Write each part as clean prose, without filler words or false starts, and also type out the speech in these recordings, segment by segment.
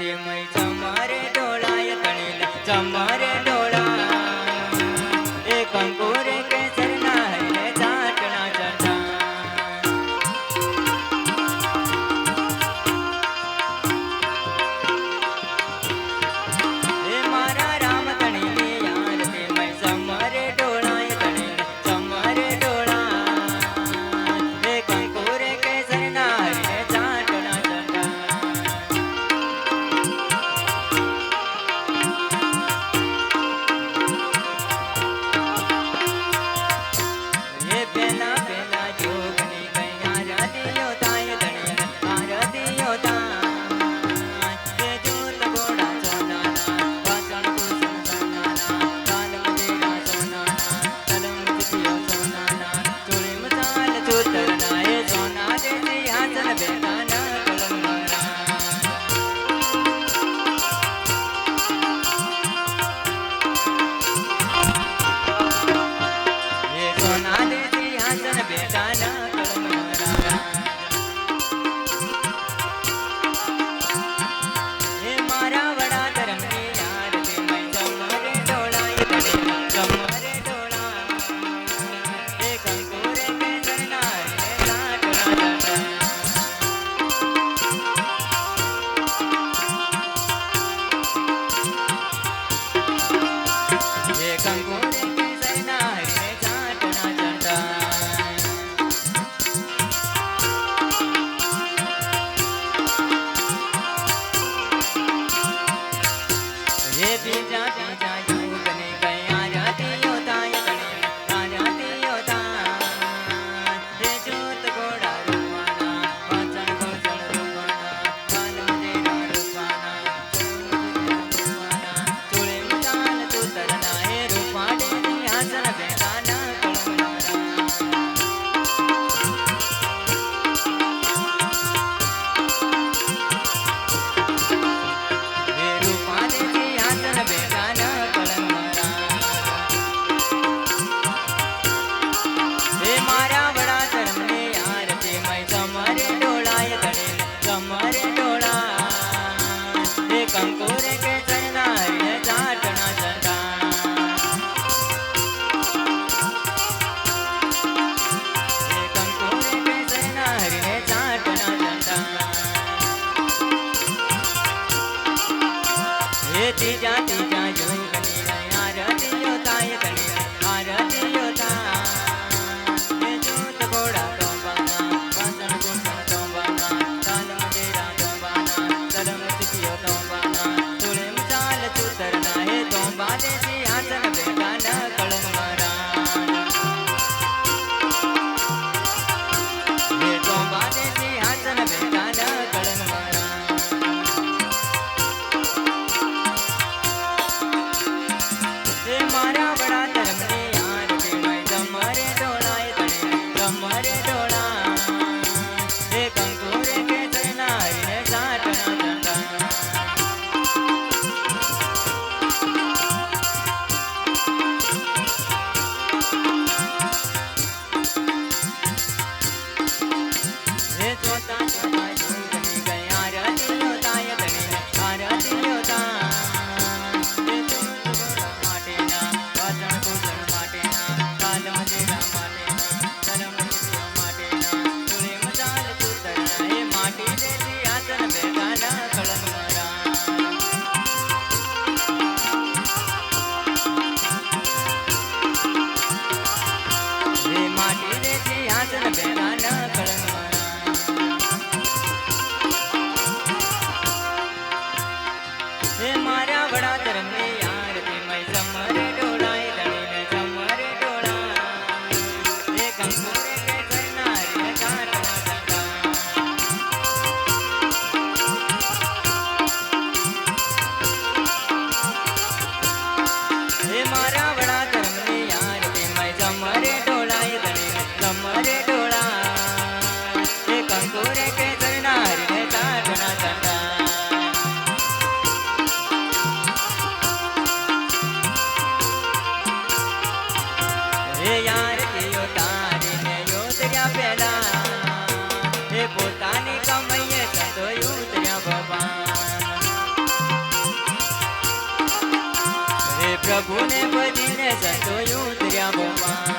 आरती मई चमारे डोळाय तणील चमारे डोळा एक अंकुर केसर नाही चाटणा चटा हे मारा राम तणीली आरती मई चमारे डोळाय तणील चमारे डोळा एक अंकुर केसर नाही चाटणा चटा પ્રભુને ભજીને સંતો ઉતર્યા ભગવાન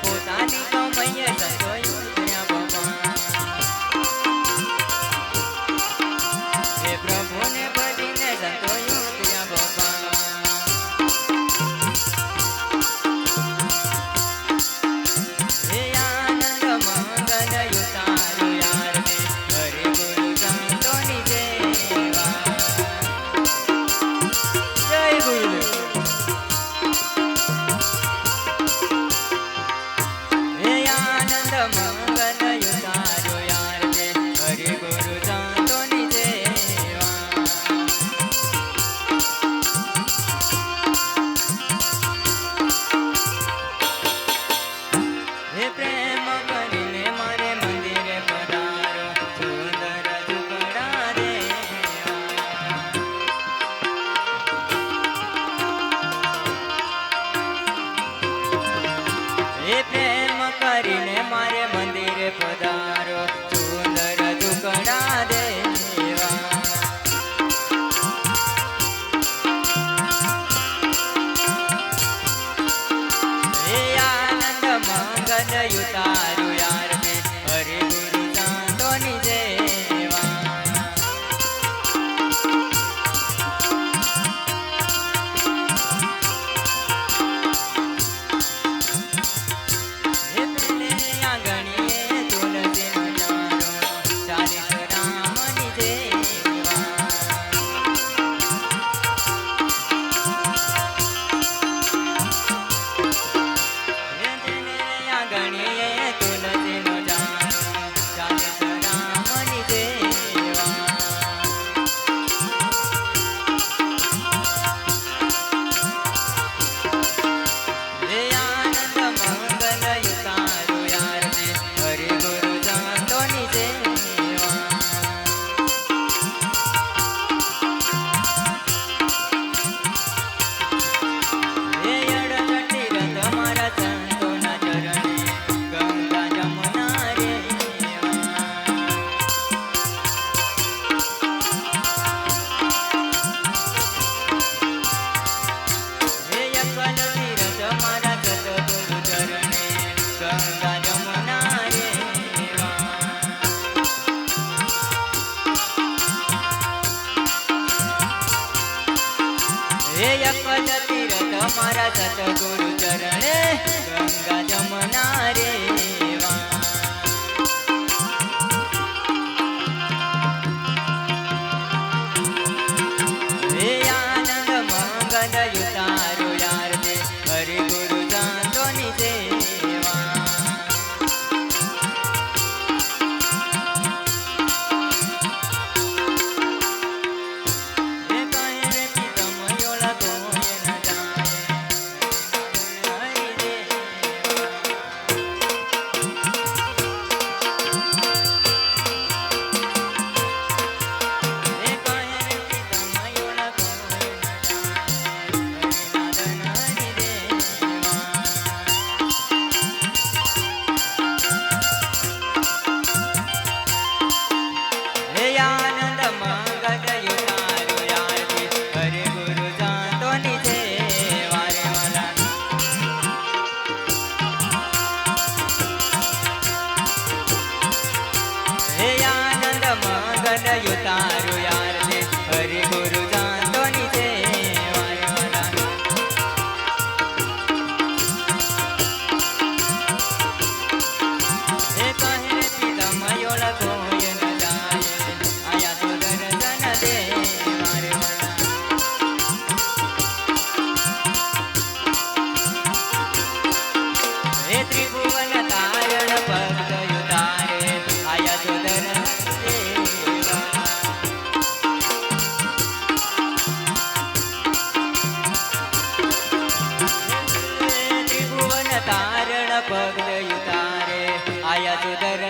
પોતાની કમાઈએ સંતો ઉતર્યા ભગવાન પ્રભુને ભજીને સંતો ઉતર્યા ભગવાન પ્રેમ કરીને મારે મંદિરે પધારો સુંદર દુકડા દેવા હે આનંદ મંગલ યુતારું યાર હરે ગુરુ સંતોની જેવા મારા સતગુરુ ચરણે ગંગા જમના રેવા હે આનંદ મંગલ યુતારો યાર દે હરે ગુરુ સંતોની સેવા યુતારું યાર દે હરે ગુરુ જાનતોની સેવા હે કહે પિતમ યોળ કોઈ ન જાય આયા તો દર્શન દે મારે હે ત્રિભુવન તારણ ભક્ત યુતારે આયા તો દર્શન તારણ પગ યુતારે આયા સુધર